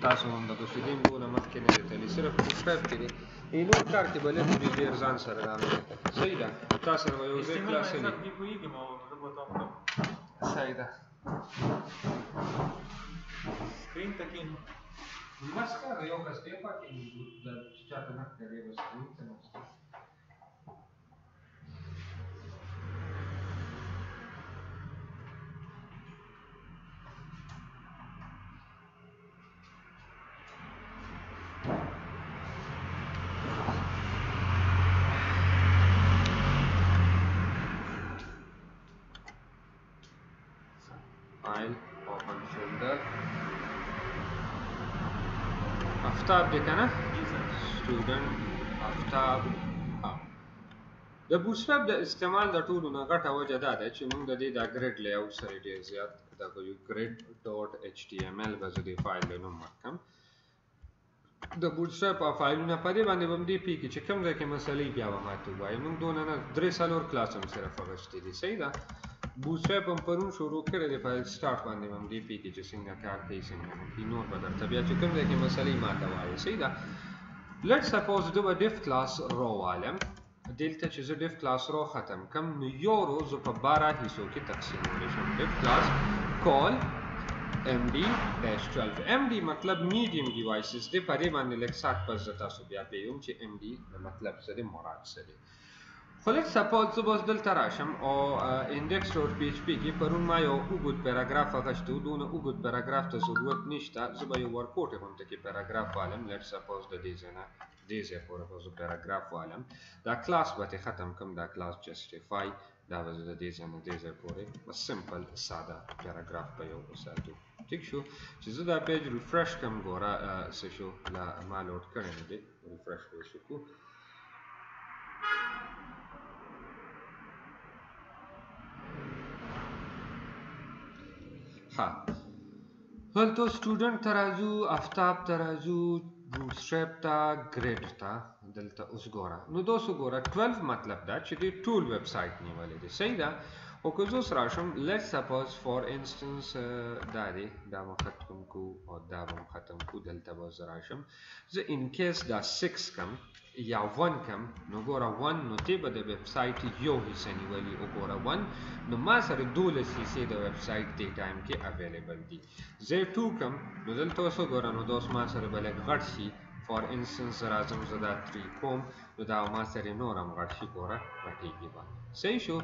تاسو هم د بوسیدین دونه مخکې نه دی تللی صرف بوټسټریپ کې دی نور کار کې به لږ ډېر ځان سره رامنځته کړي صحیح ده تا سره به یو ځای کلاس وي صحیح ده سکرین ته کښېنو بس کار یو کس دی پاتې د چاته نه ښکاري بس سکرین ته ناست file open folder آفتاب دی کنه student آفتاب د بوټسټریپ د استعمال د ټولو نه غټه وجه دا ده چې موږ د دې د ګریډ لیاوټ سره ډېر زیات دا کوو grid.html به زه دې فایل له نوم ورکړم د بوټسټریپ فایلونه په دې باندې به هم دې پی کې چې کوم ځای کې مسلې بیا به ماته ووایي موږ دونه نه 3-4 کلاس هم صرف اخیستي دي صحیح ده بوټسټریپ هم پرون شروع کړی دی په سټارټ باندې هم دې پی کې چې څنګه کار کوي څنګه نه کوي نور به درته بیا چې کوم ځای کې مسلې ماته وایي صحیح ده لیټ سپوز زه به ډیف کلاس رو والم دلته چې زه ډیف کلاس رو ختم کم نو یو رو زه په 12 حصو کې تقسیمولی شم ډیف کلاس کال md-12 md مطلب میډیم ډیوایسز دی په دې باندې لږ سات پس زه تاسو بیا پیوم چې md مطلب څه دی مراد څه دی خو لیټ سپوز زه بس دلته راشم او انډیکس ډاټ پی ایچ پی کې پرون ما یو اوږد پیراګراف اخیستی و دونه اوږد پیراګراف ته ضرورت نشته زه به یو ورکوټې غوندې کې پیراګراف والم لیټ سپوز د دې ځای نه دې ځای پورې به زه پیراګراف والم دا کلاس به ترې ختم کړم دا کلاس جسټیفای دا به زه د دې ځای نه دې ځای پورې بس سمپل ساده پیراګراف به یو وساتو ټیک شو چې زه دا پیج ریفرش کړم ګوره څه شو لا ما لوډ کړی نه دی ریفرش به یې وکړو ها دلته سټوډنټ ته راځو آفتاب ته راځو بوټسټریپ ته ګریډ ته دلته اوس ګوره نو دوستو ګوره 12 مطلب دا چې دې ټول ویب سایټ نیولې دی صحیح ده او که زه اوس راشم لیټ سپوز فار انسټنس دا دی دا به ختم کو او دا به ختم کو دلته به زه راشم زه ان کیس دا 6 کم یا 1 کم نو ګوره 1 نو دې به د ویب سایټ یو حصه نیولي او ګوره 1 نو ما سره 12 حصې د ویب سایټ دې ټایم کې اویلیبل دي زه 2 کم نو دلته اوس ګوره نو دا اوس ما سره به لږ غټ شي فار انسټنس راځم زه دا 3 کوم نو دا ما سره نور هم غټ شي ګوره غټېږي به صحیح شو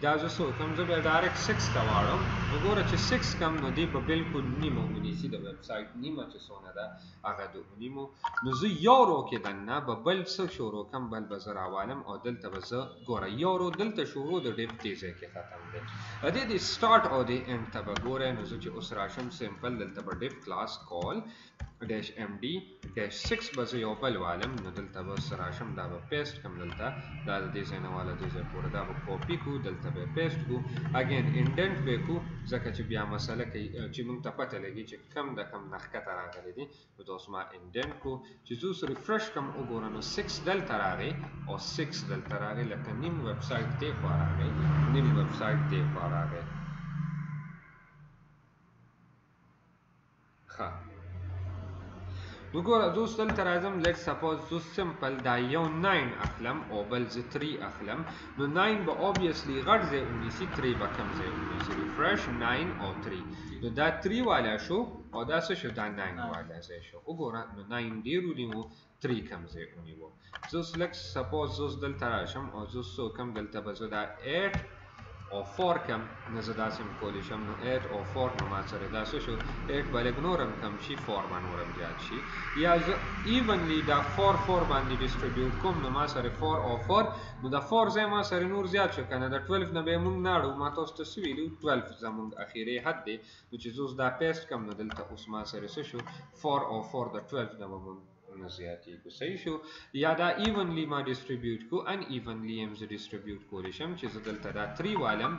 دا زه څه وکړم زه به ډایرکټ 6 ته واړم نو ګوره چې 6 کم نو دې به بالکل نیمه ونیسي د ویب سایټ نیمه چې څونه ده هغه د ونیمو نو زه یو رو کې دننه به بل څه شروع کړم بل به زه راوالم او دلته به زه ګوره یو رو دلته شروع د ډیف دې ځای کې ختم دی د دې سټارټ او د اینډ ته به ګوره نو زه چې اوس راشم سمپل دلته به ډیف کلاس کال dash md dash 6 به زه یو بل والم نو دلته به راشم دا به پیسټ کړم دلته دا د دې ځای نه واله دې ځای پورې دا به کاپي کړو دلته به پیسټ کړو اګین انډنټ به کړو ځکه چې بیا مسله کوي چې موږ ته پته لګي چې کم د کم نه ښکته راغلی دی نو دا اوس ما انډنټ کړو چې زه اوس ریفرش کړم وګوره نو 6 دلته راغی او 6 دلته راغی لکه نیم ویب سایټ دې خوا راغی نیم ویب سایټ دې خوا راغی ښه نو ګوره زه اوس دلته راځم لیټ سپوز زه سمپل دا یو 9 اخلم او بل زه 3 اخلم نو 9 به اوبویسلی غټ ځای ونیسي 3 به کم ځای ونیسي ریفرش 9 او 3 نو دا 3 والا شو او دا څه شو دا 9 والا ځای شو وګوره نو 9 ډېر ونیو 3 کم ځای ونیو زه اوس لیټ سپوز زه اوس دلته راشم او زه څه وکړم دلته به زه دا 8 او 4 کم نه زه داسې هم کولی شم نو 8 او 4 نو ما سره دا څه شو 8 به لږ نور هم کم شي 4 به نور هم زیات شي یا زه ایونلی دا 4 باندې ډسټریبیوټ کوم نو ما سره 4 او 4 نو دا 4 ځای ما سره نور زیات شو که نه د 12 نه به یې موږ ناړو ما تاسو ته څه ویلي 12 زموږ اخري حد دی نو چې زه اوس دا پیسټ کړم نو دلته اوس ما سره څه شو 4 او 4 د 12 نه به موږ نه زیاتېږو صحیح شو یا دا ایونلی ما ډسټریبیوټ کو ان ایونلی هم زه ډسټریبیوټ کولی شم چې زه دلته دا 3 والم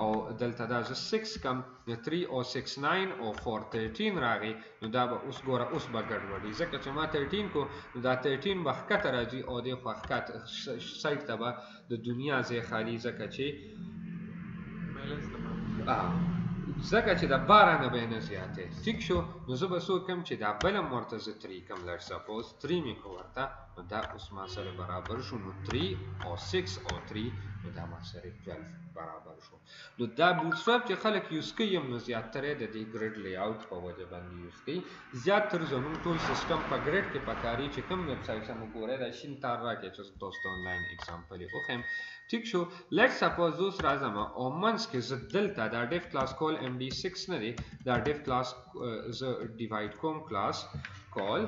او دلته دا زه 6 کم د 3 او 6 9 او 4 13 راغی نو دا به اوس ګوره اوس به ګډوډي ځکه چې ما 13 کو نو دا 13 به ښکته راځي او دې خوا ښکته سایټ ته به د دنیا ځای خالي ځکه چې ځکه چې د 12 نه به نه زیاتې ټیک شو نو زه به څه وکړم چې دا بله م ورته زه 3 کړم لټ سپوز 3 مې کړو ورته نو دا اوس ما سره برابر شو نو 3 او 6 او 3 نو دا ما سره 12 برابر شو نو دا بوټسټریپ چې خلک یوز کوي هم نو زیاتره د دې ګریډ لی آوټ په وجه باندې یوز کوي زیاتره زموږ ټول سیستم په ګریډ کې پکاري چې کوم ویب سایټ هم وګورئ دا شین تار راکړئ چې دوست آنلاین اگزامپل یې وښیم ټیک شو لیټ سپوز اوس راځم او منځ کې زه دلته دا ډیف کلاس کال md6 نه دی دا ډیف کلاس زه ډیوایډ کوم کلاس کال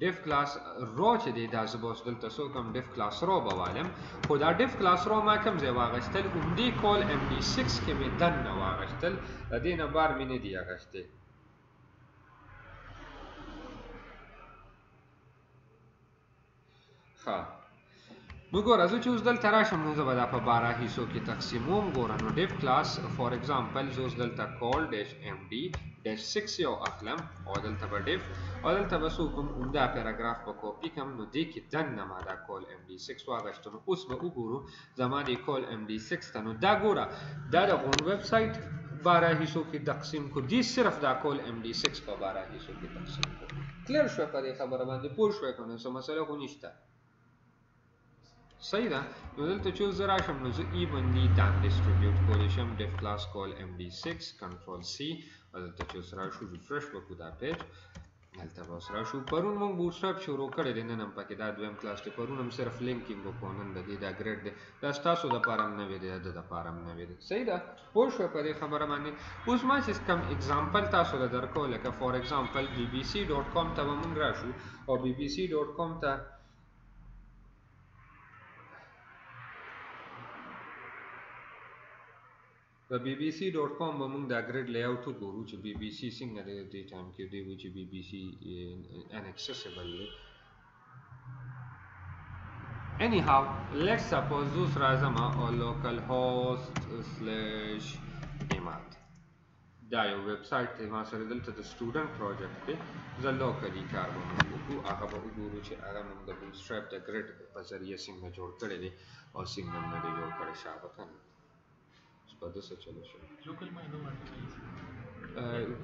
ډیف کلاس رو چې دی دا زه به اوس دلته څه وکړم ډیف کلاس رو به والم خو دا ډیف کلاس رو ما کوم ځای واخیستل همدې کال md6 کې مې دننه واخیستل د دې نه بار مې نه دي اخیستی ښه نو ګوره زه چې اوس دلته راشم نو زه به دا په 12 حصو کې تقسیموم ګوره نو ډیف کلاس فار ایگزامپل زه اوس دلته کال ډیش md ډیش 6 یو اخلم او دلته به ډیف او دلته به څه وکړم همدا پیراګراف به کاپي کړم نو دې کې دننه ما دا کال md6 واخیسته نو اوس به وګورو زما دې کال md6 ته نو دا ګوره دا د غون ویب سایټ 12 حصو کې تقسیم کو دې صرف دا کال md6 په 12 حصو کې تقسیم کو کلیر شو په دې خبره باندې پوه شوې کنه څه مسله خو نشته صحیح ده نو دلته چې زه راشم نو زه ایونلی دان ډسټریبیوټ کولی شم ډیف کلاس کال md6 کنټرول سی او دلته چې اوس راشو ریفرش وکړو دا پیج دلته به اوس راشو پرون موږ بوټسټریپ شروع کړی دی نن هم پکې دا دویم کلاس دی پرون هم صرف لینکینګ وکړو نن د دې دا ګریډ دی دا ستاسو دپاره هم نوی دی د ده دپاره هم نوی دی صحیح ده پوه شوې په دې خبره باندې اوس ما چې کوم اگزامپل تاسو له درکو لکه فار ایگزامپل bbc.com ته به موږ راشو او bbc.com ته په bbc.com به موږ دا ګریډ لی آوټ وګورو چې bbc څنګه دی دې ټایم کې دی وایي چې bbc inaccessible دی anyhow let's suppose اوس راځم او localhost/emad دا یو ویب سایټ دی ما سره دلته د سټوډنټ پروجیکټ دی زه لوکلي کار به موږ وکړو هغه به وګورو چې هغه موږ د بوټسټریپ د ګریډ په ذریعه څنګه جوړ کړی دی او څنګه موږ دی جوړ کړی شابه کنه په دسه چلو شو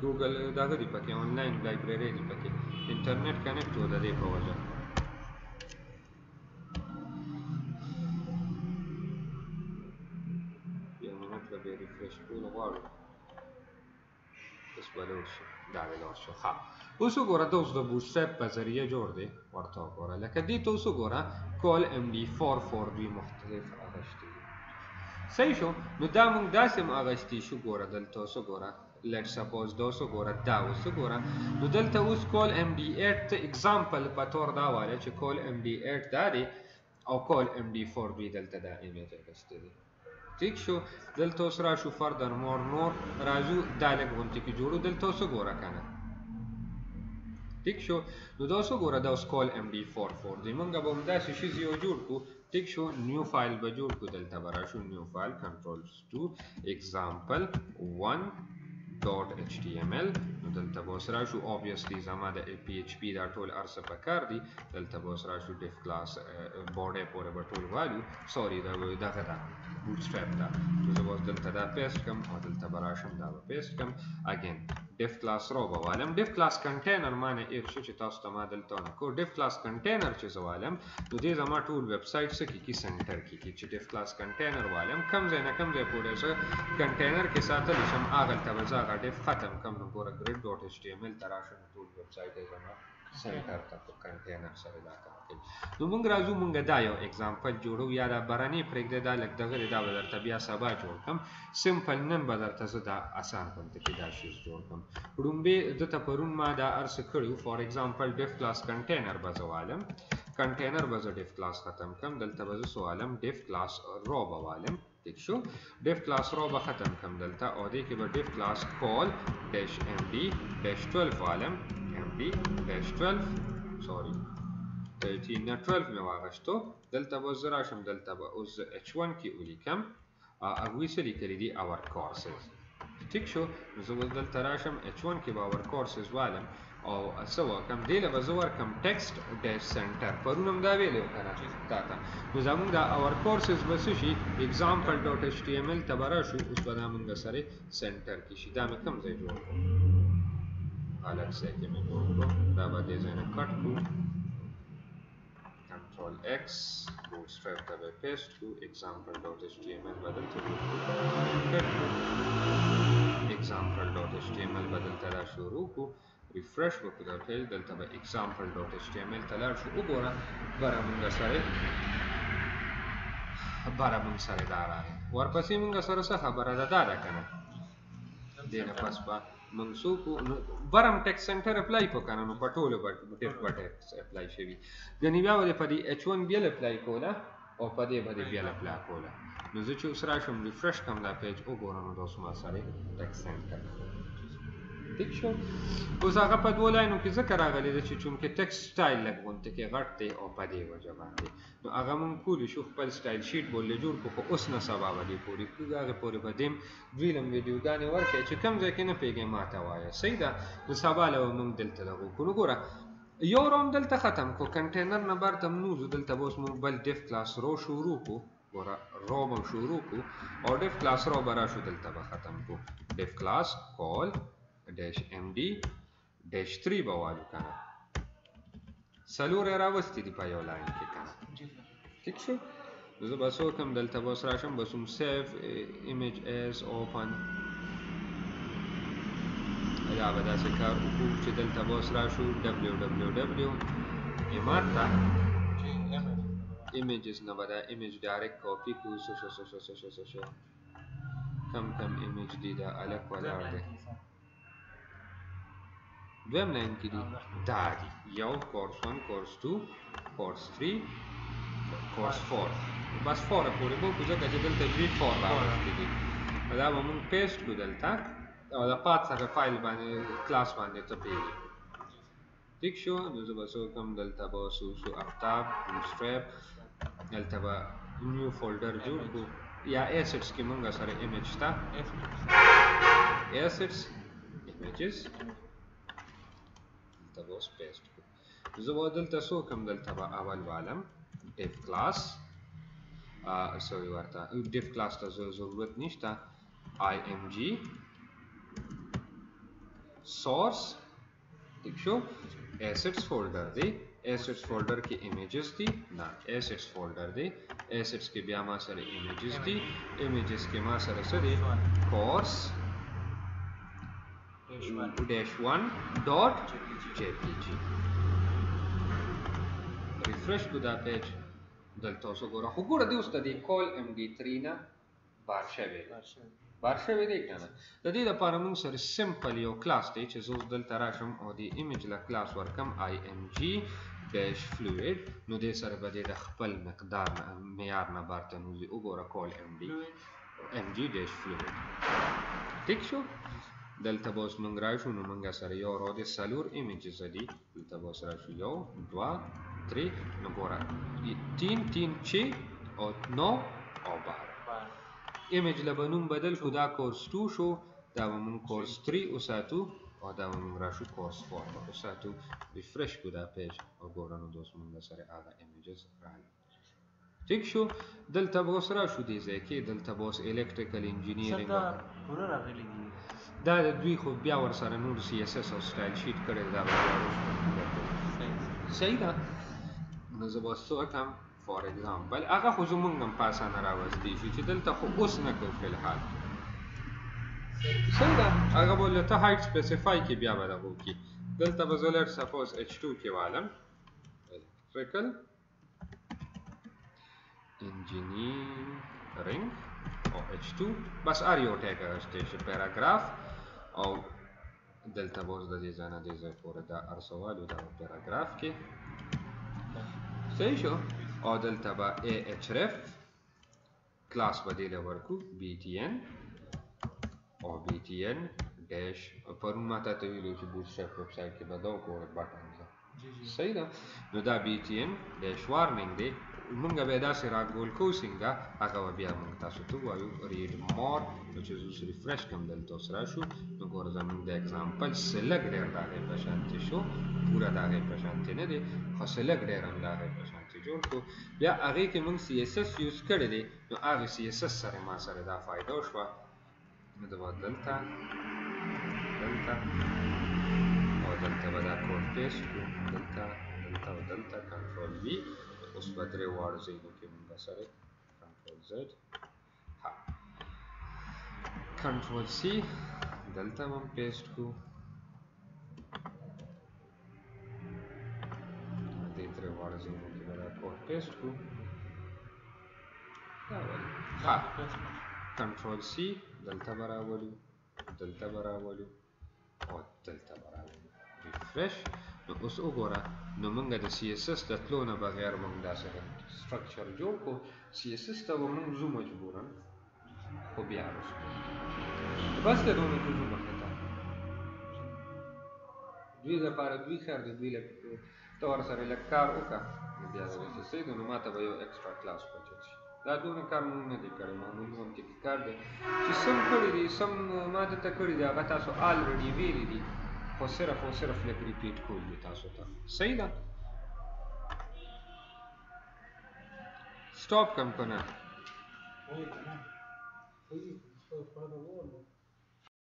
ګوګل دغه دی پکې آنلاین لایبرری دی پکې انټرنیټ کنیکټ و د دې په وجه یو منټ به ریفرش کول غواړو اوس به لوډ شي دا به لوډ شو ښه اوس وګوره دا اوس د بوټسټریپ په ذریعه جوړ دی ورته وګوره لکه دې ته اوس وګوره کال md4 دوی مختلف اغشتي صحیح شو نو دا موږ داسې هم اغشتي شو ګوره دلته اوس وګوره لیټ سپوز دا اوس وګوره دا اوس وګوره نو دلته اوس کال md8 ته اگزامپل په طور دا واله چې کال md8 دا دی او کال md4 دوی دلته دا ایمیج اغشتی دی ٹھیک شو دلته اوس راشو فردر مور نور راځو دا لږ غونټې کې جوړو دلته اوس وګوره کنه ٹھیک شو نو دا اوس وګوره دا اوس کال md4 دی موږ به همداسې شیز یو جوړ کړو ٹھیک شو نیو فایل به جوړ کړو دلته به راشو نیو فایل کنټرول ټو example1.html نو دلته به اوس راشو obviously زما د php دا ټول هر څه پکار دي دلته به اوس راشو ډیف کلاس بورډ پورې به ټول والو سوري دغه دا بوټسټریپ دا نو زه به اوس دلته دا پیسټ کړم او دلته به راشم دا به پیسټ کړم اګین ډیف کلاس رو به والم ډیف کلاس کنټینر معنی ایر شو چې تاسو ته ما دلته ونکړو ډیف کلاس کنټینر چې زه والم نو دې زما ټول ویب سایټ څه کې سنټر کې چې ډیف کلاس کنټینر والم کم ځای نه کم ځای پورې زه کنټینر کې ساتلی شم هغلته به زه هغه ډیف ختم کړم نو ګوره grid.html ته راشم ټول ویب سایټ یې زما سنټر ته په کنټینر سره دا کار کوي نو موږ راځو موږ دا یو اگزامپل جوړو یا دا برانې پرېږدی دا لږ دغه دی دا به درته بیا سبا جوړ کړم سمپل نن به درته زه دا اسان غوندې کې دا شیز جوړ کړم ړومبې دته پرون ما دا هر څه کړي فار ایگزامپل ډیف کلاس کنټینر به زه والم کنټینر به زه ډیف کلاس ختم کړم دلته به زه سوالم ډیف کلاس رو به والم ٹھیک شو ډیف کلاس رو به ختم کړم دلته او دې کې به ډیف کلاس کال ډیش md-12 والم md-12 سوري 13 نه 12 مې واغشتو دلته به زه راشم دلته به اوس h1 کې ولیکم هغوی څه لیکلي دي our courses ٹھیک شو نو زه به دلته راشم h1 کې به our courses والم او څه وکړم دې له به زه ورکړم ټکسټ ډیش سنټر پرون هم دا ویلی و که نه تا ته نو زمونږ دا اور کورسز به څه شي اگزامپل ډاټ ایچ ټي ایم ایل ته به راشو اوس به دا مونږ سره سنټر کې شي دا مې کوم ځای جوړ کړو الګ ځای کې مې جوړ کړو دا به دې ځای نه کټ کړو کنټرول ایکس بوټسټریپ ته به پیسټ کړو اگزامپل ډاټ ایچ ټي ایم ایل به دلته جوړ کړو example dot html بدل تلا شروع کو ریفرش وکړو دا پیج دلته به example dot html تلا شو وګوره بره مونږ سره دا راغی ورپسې مونږ سره څه خبره ده دا که نه دې نه پس به مونږ څه وکړو بره هم ټکس سنټر اپلای کړو که نه نو په ټولو به ټکس اپلای شوي ګنې بیا به دې په دې H1 بیل اپلای کوله او په دې به دې بیل اپلای کوله نو زه چې اوس راشم ریفرش کړم دا پیج وګورم نو دا اوس ما سره ټکس سنټر ٹھیک شو اوس هغه په دوه لاینو کې ځکه راغلی ده چې چونکې ټکسټ سټایل لږ غونته کې غټ دی او په دې وجه باندې نو هغه مونږ کولی شو خپل سټایل شیټ بولې جوړ کړو خو اوس نه سبا به دې پورې کړو هغې پورې به دې دویلم ویډیوګانې ورکړئ چې کوم ځای کې نه پوهېږئ ما ته وایه صحیح ده نو سبا له به مونږ دلته دغه وکړو نو ګوره یو راوند دلته ختم کړو کنټینر نه بهر ته نوځو دلته به اوس مونږ بل ډیف کلاس رو شروع کړو ګوره رو به شروع کړو او ډیف کلاس رو به راشو دلته به ختم کړو ډیف کلاس کال ډیش ام ډي ډیش 3 به وایو که نه څلور یې راوستي دي په یو لاین کې که نه ټیک شو نو زه به څه وکړم دلته به اوس راشم بس هم سیف ایمیج ایز اوپن یا به داسې کار وکړو چې دلته به اوس راشو www امار ته images نه به دا image direct copy کړو څه کم image دی دا الګ ولاړ دی دویم لاین کې دي دا دي یو کورس 1 کورس 2 کورس 3 کورس 4 بس 4 پورې به وکړو ځکه چې دلته 4 راوستي دي دا به مونږ پیسټ کړو دلته او د پات څخه فایل باندې کلاس باندې څپېږي ٹھیک شو نو زه به څه وکړم دلته به شو افتاب بوټسټریپ دلته به نیو فولډر جوړ کړو یا ایسټس کې مونږ سره ایمیج شته ایسټس ایمیجز دلته به اوس پیسټ کړو زه به دلته څه وکړم دلته به اول والم ډیف کلاس سوري ورته ډیف کلاس ته ضرورت نشته img source ٹھیک شو assets folder دی assets folder کې images دي نه assets folder دی assets کې بیا ما سره images دي images کې ما سره څه دي course -1.jpg refresh کو دا پیج دلته اوس وګوره خو ګوره دې اوس ته دې call md3 نه بار شوی دی که نه د دې لپاره موږ سره سمپل یو کلاس دی چې زه اوس دلته راشم او د ایمیج له کلاس ورکم img ډیش فلوید نو دې سره به دې د خپل مقدار معیار نه بار ته نوځي وګوره کال mg ډیش فلوید ټیک شو دلته به اوس موږ راشو نو موږ سره یو را دي څلور ایمیجز دي دلته به اوس راشو 1 2 3 نو ګوره 3 6 او 9 او 12 ایمیج له به نوم بدل کړو دا کورس 2 شو دا به مونږ کورس 3 وساتو او دا به مونږ راشو کورس 4 به وساتو ریفرش کړو دا پیج او ګوره نو دوست مونږ سره هغه ایمیجز راغلي ټیک شو دلته به اوس راشو دې ځای کې دلته به اوس الکتریکل انجینیرینګ دا د دوی خو بیا ورسره نور CSS او سټایل شیټ کړی دا به صحیح ده نو زه به اوس څه وکړم فار ایگزامپل هغه خو زمونږ هم په اسانه راوستی شو چې دلته خو اوس نه کوو فلحال صحیح ده هغه به له ته هایټ سپیسیفای کې بیا به دغه وکړي دلته به زه لږ سپوز H2 کې والم الکتریکل انجینیرینګ او H2 بس هر یو ټیګ اخیستی شي پیراګراف او دلته به اوس د دې ځای نه دې ځای پورې دا هر څه والو دا به پیراګراف کې صحیح شو او دلته به ahref کلاس به دې له ورکو btn او btn ډیش پرون ما ته ویلو چې بوټسټریپ ویبسایټ کې به دا وګوره بټن ده صحیح ده نو دا btn ډیش وارنینګ دی مونږ به داسې راګول کوو څنګه هغه به بیا مونږ تاسو ته وایو ریډ مور نو چې اوس ریفرش کوم دلته اوس راشو نو ګوره زمونږ د اګزامپل څه لږ ډېر د هغې په شانتې شو پوره د هغې په شانتې نه دی خو څه لږ ډېر هم د هغې په شانتې جوړ کړو بیا هغې کې مونږ سی ایس ایس یوز کړی دی نو هغې سی ایس ایس سره ما سره دا فایده وشوه نو زه به دلته او دلته به دا کوډ پیسټ کړو دلته او دلته کنټرول وي اوس به درې واړو ځایونو کې مونږ سره کنټرول زد ها کنټرول سی دلته هم پیسټ کړو دې درې واړو ځایونو کې به دا کوډ پیسټ کړو ها کنټرول سی دلته به راولو دلته به راولو او دلته به راولو ریفرش نو اوس وګوره نو مونږ د سی ایس ایس د تلو نه بغیر مونږ داسې سټرکچر جوړ کړو سی ایس ایس ته به مونږ ځو مجبوراً خو بیا وروسته بس که دونه کې ځو مخې ته دوی لپاره دوی خیر دی دوی ته ورسره لږ کار وکړه نو بیا د رسېدو نو ما ته به یو ایکسټرا کلاس پچت شي دا دونه کار مونږ نه دی کړی معمولي غوندې کار دی چې سم کړي دي سم ما دلته کړي دي هغه تاسو آلریډي ویلي دي خو صرف او صرف لږ ریپیټ کول دي تاسو ته صحیح ده سټاپ کم کنه